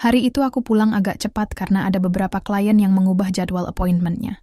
Hari itu aku pulang agak cepat karena ada beberapa klien yang mengubah jadwal appointment-nya.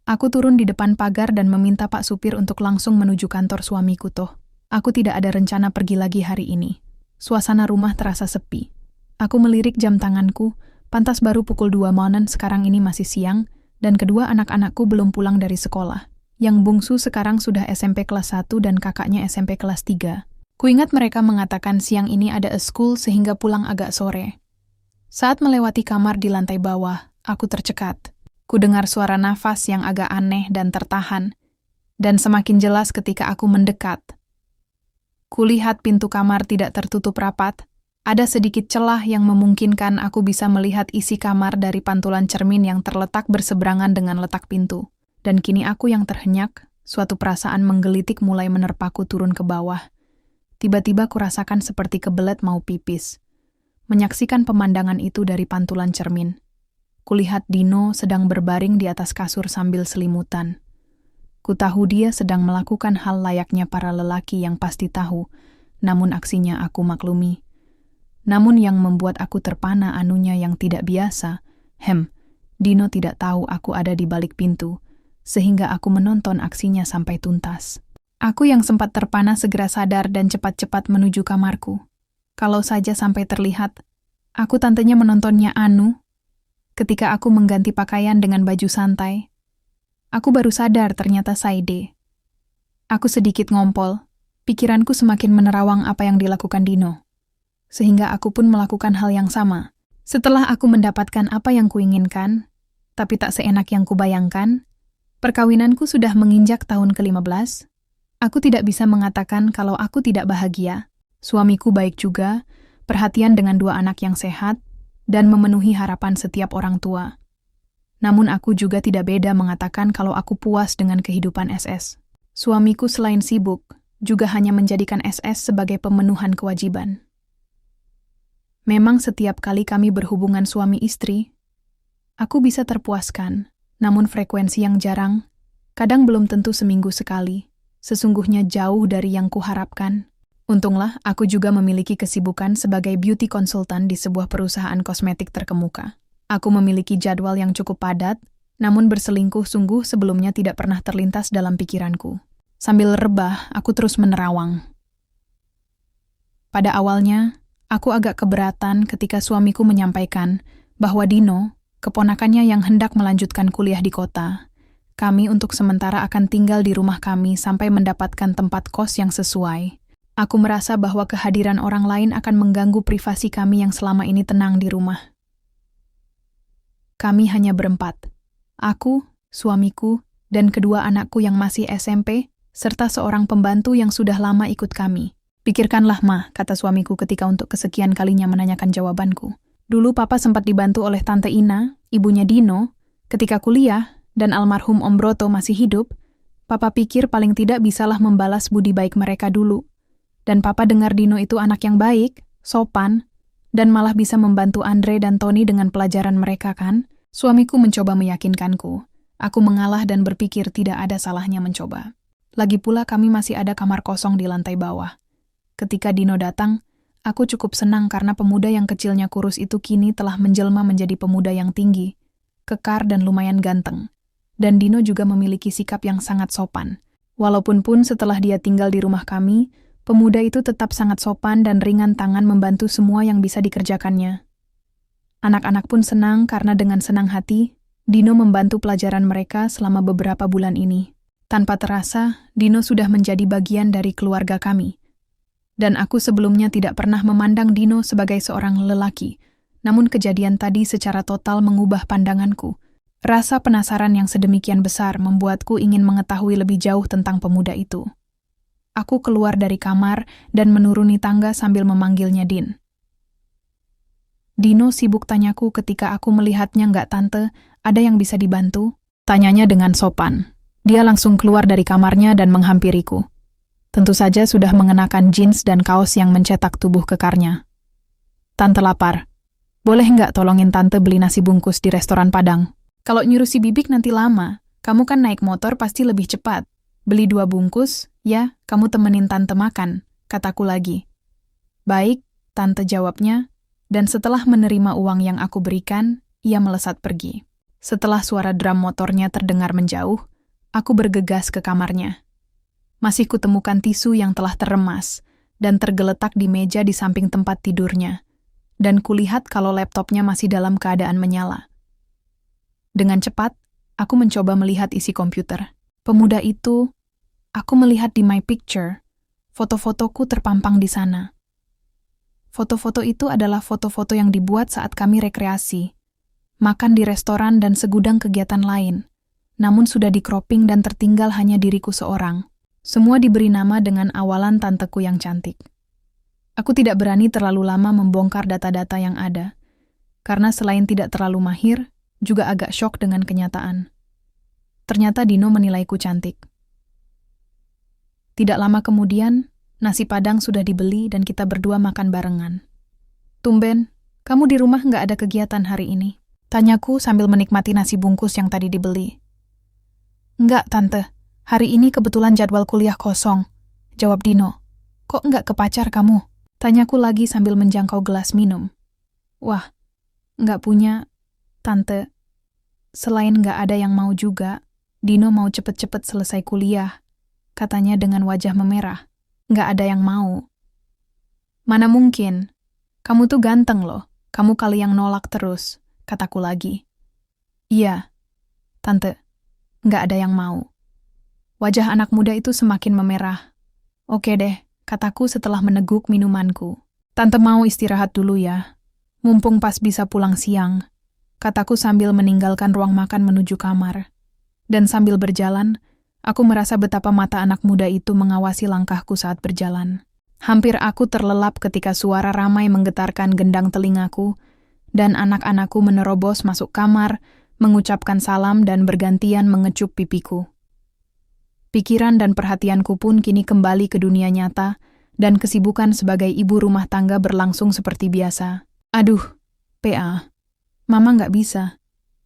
Aku turun di depan pagar dan meminta Pak Supir untuk langsung menuju kantor suamiku toh. Aku tidak ada rencana pergi lagi hari ini. Suasana rumah terasa sepi. Aku melirik jam tanganku, pantas baru pukul 2 malam, sekarang ini masih siang, dan kedua anak-anakku belum pulang dari sekolah. Yang bungsu sekarang sudah SMP kelas 1 dan kakaknya SMP kelas 3. Kuingat mereka mengatakan siang ini ada school sehingga pulang agak sore. Saat melewati kamar di lantai bawah, aku tercekat. Ku dengar suara nafas yang agak aneh dan tertahan, dan semakin jelas ketika aku mendekat. Kulihat pintu kamar tidak tertutup rapat, ada sedikit celah yang memungkinkan aku bisa melihat isi kamar dari pantulan cermin yang terletak berseberangan dengan letak pintu. Dan kini aku yang terhenyak, suatu perasaan menggelitik mulai menerpaku turun ke bawah. Tiba-tiba kurasakan seperti kebelet mau pipis. Menyaksikan pemandangan itu dari pantulan cermin. Kulihat Dino sedang berbaring di atas kasur sambil selimutan. Kutahu dia sedang melakukan hal layaknya para lelaki yang pasti tahu, namun aksinya aku maklumi. Namun yang membuat aku terpana anunya yang tidak biasa, Dino tidak tahu aku ada di balik pintu, sehingga aku menonton aksinya sampai tuntas. Aku yang sempat terpana segera sadar dan cepat-cepat menuju kamarku. Kalau saja sampai terlihat, aku tantenya menontonnya ketika aku mengganti pakaian dengan baju santai. Aku baru sadar ternyata Saide. Aku sedikit ngompol, pikiranku semakin menerawang apa yang dilakukan Dino. Sehingga aku pun melakukan hal yang sama. Setelah aku mendapatkan apa yang kuinginkan, tapi tak seenak yang kubayangkan, perkawinanku sudah menginjak tahun ke-15. Aku tidak bisa mengatakan kalau aku tidak bahagia. Suamiku baik juga, perhatian dengan 2 anak yang sehat, dan memenuhi harapan setiap orang tua. Namun aku juga tidak beda mengatakan kalau aku puas dengan kehidupan SS. Suamiku selain sibuk, juga hanya menjadikan SS sebagai pemenuhan kewajiban. Memang setiap kali kami berhubungan suami istri, aku bisa terpuaskan, namun frekuensi yang jarang, kadang belum tentu seminggu sekali, sesungguhnya jauh dari yang kuharapkan. Untunglah aku juga memiliki kesibukan sebagai beauty consultant di sebuah perusahaan kosmetik terkemuka. Aku memiliki jadwal yang cukup padat, namun berselingkuh sungguh sebelumnya tidak pernah terlintas dalam pikiranku. Sambil rebah, aku terus menerawang. Pada awalnya, aku agak keberatan ketika suamiku menyampaikan bahwa Dino, keponakannya yang hendak melanjutkan kuliah di kota, kami untuk sementara akan tinggal di rumah kami sampai mendapatkan tempat kos yang sesuai. Aku merasa bahwa kehadiran orang lain akan mengganggu privasi kami yang selama ini tenang di rumah. Kami hanya berempat. Aku, suamiku, dan kedua anakku yang masih SMP, serta seorang pembantu yang sudah lama ikut kami. Pikirkanlah, Ma, kata suamiku ketika untuk kesekian kalinya menanyakan jawabanku. Dulu Papa sempat dibantu oleh Tante Ina, ibunya Dino, ketika kuliah, dan almarhum Om Broto masih hidup. Papa pikir paling tidak bisalah membalas budi baik mereka dulu. Dan Papa dengar Dino itu anak yang baik, sopan, dan malah bisa membantu Andre dan Tony dengan pelajaran mereka kan? Suamiku mencoba meyakinkanku. Aku mengalah dan berpikir tidak ada salahnya mencoba. Lagi pula kami masih ada kamar kosong di lantai bawah. Ketika Dino datang, aku cukup senang karena pemuda yang kecilnya kurus itu kini telah menjelma menjadi pemuda yang tinggi, kekar dan lumayan ganteng. Dan Dino juga memiliki sikap yang sangat sopan. Walaupun setelah dia tinggal di rumah kami, pemuda itu tetap sangat sopan dan ringan tangan membantu semua yang bisa dikerjakannya. Anak-anak pun senang karena dengan senang hati, Dino membantu pelajaran mereka selama beberapa bulan ini. Tanpa terasa, Dino sudah menjadi bagian dari keluarga kami. Dan aku sebelumnya tidak pernah memandang Dino sebagai seorang lelaki, namun kejadian tadi secara total mengubah pandanganku. Rasa penasaran yang sedemikian besar membuatku ingin mengetahui lebih jauh tentang pemuda itu. Aku keluar dari kamar dan menuruni tangga sambil memanggilnya Din. Dino sibuk, tanyaku ketika aku melihatnya. Nggak tante, ada yang bisa dibantu? Tanyanya dengan sopan. Dia langsung keluar dari kamarnya dan menghampiriku. Tentu saja sudah mengenakan jeans dan kaos yang mencetak tubuh kekarnya. Tante lapar. Boleh nggak tolongin tante beli nasi bungkus di restoran Padang? Kalau nyuruh si Bibik nanti lama, kamu kan naik motor pasti lebih cepat. Beli 2 bungkus, ya, kamu temenin tante makan, kataku lagi. Baik, tante, jawabnya. Dan setelah menerima uang yang aku berikan, ia melesat pergi. Setelah suara drum motornya terdengar menjauh, aku bergegas ke kamarnya. Masih kutemukan tisu yang telah terremas dan tergeletak di meja di samping tempat tidurnya. Dan kulihat kalau laptopnya masih dalam keadaan menyala. Dengan cepat, aku mencoba melihat isi komputer. Pemuda itu, aku melihat di My Picture, foto-fotoku terpampang di sana. Foto-foto itu adalah foto-foto yang dibuat saat kami rekreasi, makan di restoran dan segudang kegiatan lain, namun sudah di-cropping dan tertinggal hanya diriku seorang. Semua diberi nama dengan awalan tanteku yang cantik. Aku tidak berani terlalu lama membongkar data-data yang ada, karena selain tidak terlalu mahir, juga agak syok dengan kenyataan. Ternyata Dino menilaiku cantik. Tidak lama kemudian, nasi Padang sudah dibeli dan kita berdua makan barengan. "Tumben, kamu di rumah nggak ada kegiatan hari ini?" tanyaku sambil menikmati nasi bungkus yang tadi dibeli. "Nggak, Tante. Hari ini kebetulan jadwal kuliah kosong," jawab Dino. "Kok nggak ke pacar kamu?" tanyaku lagi sambil menjangkau gelas minum. "Wah, nggak punya, Tante. Selain nggak ada yang mau juga, Dino mau cepet-cepet selesai kuliah," katanya dengan wajah memerah. "Nggak ada yang mau." "Mana mungkin? Kamu tuh ganteng loh. Kamu kali yang nolak terus," kataku lagi. "Iya, Tante. Nggak ada yang mau." Wajah anak muda itu semakin memerah. "Oke deh," kataku setelah meneguk minumanku. "Tante mau istirahat dulu ya. Mumpung pas bisa pulang siang," kataku sambil meninggalkan ruang makan menuju kamar. Dan sambil berjalan, aku merasa betapa mata anak muda itu mengawasi langkahku saat berjalan. Hampir aku terlelap ketika suara ramai menggetarkan gendang telingaku, dan anak-anakku menerobos masuk kamar, mengucapkan salam dan bergantian mengecup pipiku. Pikiran dan perhatianku pun kini kembali ke dunia nyata, dan kesibukan sebagai ibu rumah tangga berlangsung seperti biasa. "Aduh, PA, Mama nggak bisa.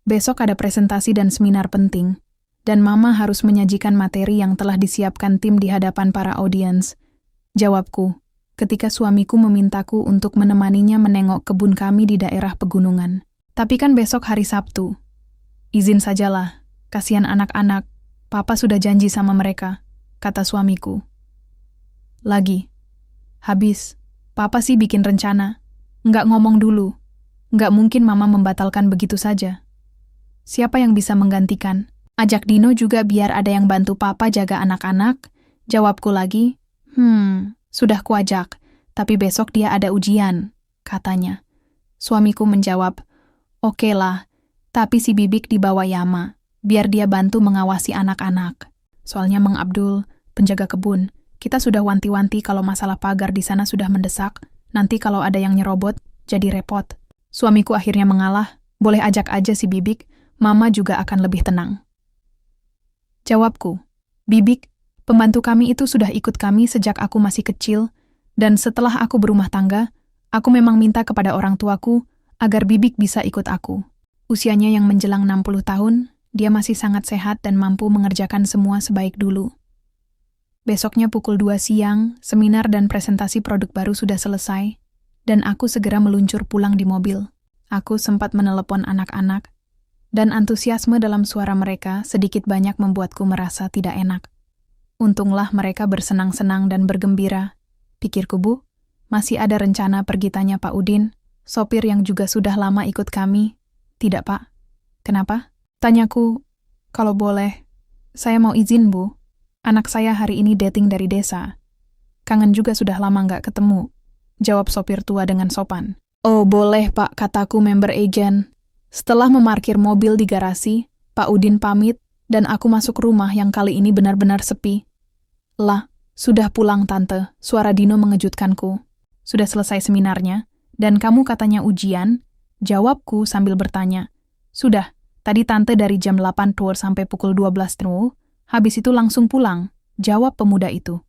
Besok ada presentasi dan seminar penting, dan Mama harus menyajikan materi yang telah disiapkan tim di hadapan para audiens," jawabku, ketika suamiku memintaku untuk menemaninya menengok kebun kami di daerah pegunungan. "Tapi kan besok hari Sabtu. Izin sajalah, kasihan anak-anak. Papa sudah janji sama mereka," kata suamiku. Lagi, "Habis, Papa sih bikin rencana. Nggak ngomong dulu. Nggak mungkin Mama membatalkan begitu saja. Siapa yang bisa menggantikan? Ajak Dino juga biar ada yang bantu Papa jaga anak-anak," jawabku lagi. Sudah kuajak, tapi besok dia ada ujian," katanya. Suamiku menjawab, "Oke lah, tapi si Bibik dibawa Yama, biar dia bantu mengawasi anak-anak. Soalnya Mang Abdul, penjaga kebun, kita sudah wanti-wanti kalau masalah pagar di sana sudah mendesak, nanti kalau ada yang nyerobot, jadi repot." Suamiku akhirnya mengalah, "Boleh ajak aja si Bibik, Mama juga akan lebih tenang." Jawabku, "Bibik, pembantu kami itu sudah ikut kami sejak aku masih kecil, dan setelah aku berumah tangga, aku memang minta kepada orang tuaku agar Bibik bisa ikut aku. Usianya yang menjelang 60 tahun, dia masih sangat sehat dan mampu mengerjakan semua sebaik dulu." Besoknya pukul 2 siang, seminar dan presentasi produk baru sudah selesai, dan aku segera meluncur pulang di mobil. Aku sempat menelepon anak-anak, dan antusiasme dalam suara mereka sedikit banyak membuatku merasa tidak enak. Untunglah mereka bersenang-senang dan bergembira. Pikirku, "Bu, masih ada rencana pergi," tanya Pak Udin, sopir yang juga sudah lama ikut kami. "Tidak, Pak." "Kenapa?" tanyaku. "Kalau boleh, saya mau izin, Bu. Anak saya hari ini dating dari desa. Kangen juga sudah lama nggak ketemu," jawab sopir tua dengan sopan. "Oh, boleh, Pak," kataku member agent. Setelah memarkir mobil di garasi, Pak Udin pamit, dan aku masuk rumah yang kali ini benar-benar sepi. "Lah, sudah pulang, Tante," suara Dino mengejutkanku. "Sudah selesai seminarnya, dan kamu katanya ujian?" jawabku sambil bertanya. "Sudah, tadi Tante dari jam 8 tour sampai pukul 12 tour, habis itu langsung pulang," jawab pemuda itu.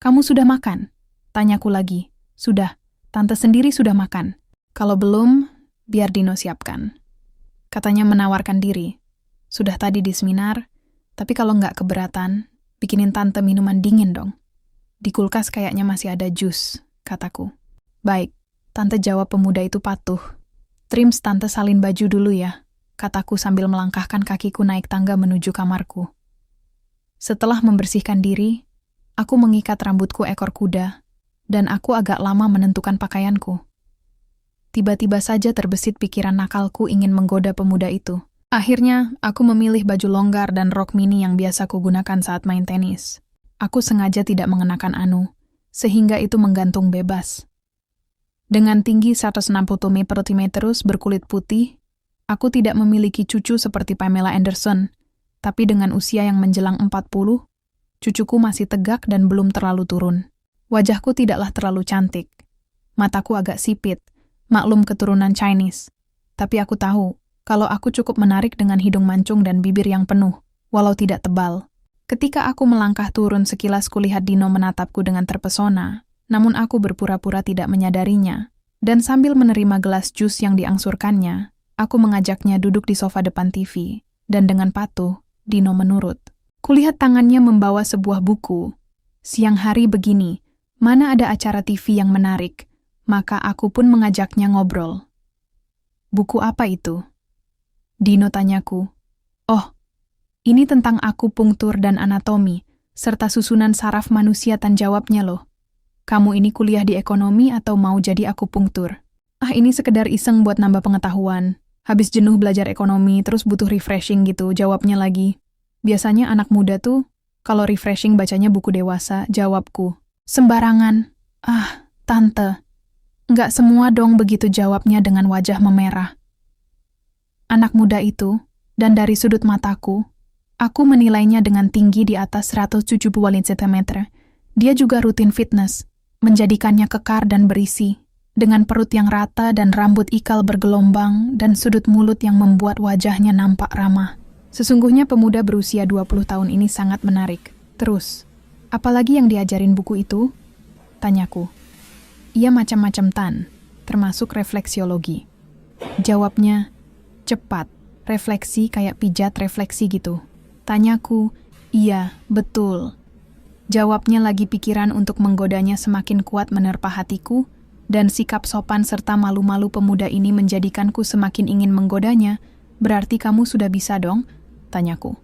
"Kamu sudah makan?" tanyaku lagi. "Sudah, Tante sendiri sudah makan." "Kalau belum, biar Dino siapkan," katanya menawarkan diri. "Sudah tadi di seminar, tapi kalau nggak keberatan, bikinin Tante minuman dingin dong. Di kulkas kayaknya masih ada jus," kataku. "Baik, Tante jawab pemuda itu patuh. Trims, tante salin baju dulu ya, kataku sambil melangkahkan kakiku naik tangga menuju kamarku. Setelah membersihkan diri, aku mengikat rambutku ekor kuda, dan aku agak lama menentukan pakaianku. Tiba-tiba saja terbesit pikiran nakalku ingin menggoda pemuda itu. Akhirnya, aku memilih baju longgar dan rok mini yang biasa kugunakan saat main tenis. Aku sengaja tidak mengenakan anu, sehingga itu menggantung bebas. Dengan tinggi 160 cm berkulit putih, aku tidak memiliki cucu seperti Pamela Anderson, tapi dengan usia yang menjelang 40, cucuku masih tegak dan belum terlalu turun. Wajahku tidaklah terlalu cantik. Mataku agak sipit, maklum keturunan Chinese. Tapi aku tahu, kalau aku cukup menarik dengan hidung mancung dan bibir yang penuh, walau tidak tebal. Ketika aku melangkah turun, sekilas kulihat Dino menatapku dengan terpesona, namun aku berpura-pura tidak menyadarinya. Dan sambil menerima gelas jus yang diangsurkannya, aku mengajaknya duduk di sofa depan TV, dan dengan patuh, Dino menurut. Kulihat tangannya membawa sebuah buku. Siang hari begini, mana ada acara TV yang menarik, maka aku pun mengajaknya ngobrol. Buku apa itu? Dino tanyaku. Oh, ini tentang akupunktur dan anatomi, serta susunan saraf manusia, tan jawabnya loh. Kamu ini kuliah di ekonomi atau mau jadi akupunktur? Ini sekedar iseng buat nambah pengetahuan. Habis jenuh belajar ekonomi, terus butuh refreshing gitu, jawabnya lagi. Biasanya anak muda tuh, kalau refreshing bacanya buku dewasa, jawabku. Sembarangan. Tante. Nggak semua dong, begitu jawabnya dengan wajah memerah. Anak muda itu, dan dari sudut mataku, aku menilainya dengan tinggi di atas 170 cm. Dia juga rutin fitness, menjadikannya kekar dan berisi, dengan perut yang rata dan rambut ikal bergelombang dan sudut mulut yang membuat wajahnya nampak ramah. Sesungguhnya pemuda berusia 20 tahun ini sangat menarik. Terus, apalagi yang diajarin buku itu? Tanyaku. Ia macam-macam, Tan, termasuk refleksiologi. Jawabnya, cepat, refleksi kayak pijat refleksi gitu. Tanyaku, iya, betul. Jawabnya lagi pikiran untuk menggodanya semakin kuat menerpa hatiku, dan sikap sopan serta malu-malu pemuda ini menjadikanku semakin ingin menggodanya. Berarti kamu sudah bisa dong? Tanyaku.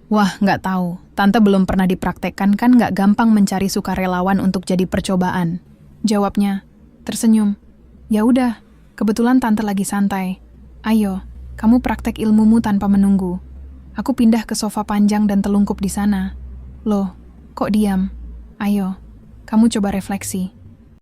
Wah, nggak tahu. Tante belum pernah dipraktekkan, kan nggak gampang mencari sukarelawan untuk jadi percobaan. Jawabnya, tersenyum. Ya udah, kebetulan tante lagi santai. Ayo, kamu praktek ilmumu tanpa menunggu. Aku pindah ke sofa panjang dan telungkup di sana. Loh, kok diam? Ayo, kamu coba refleksi.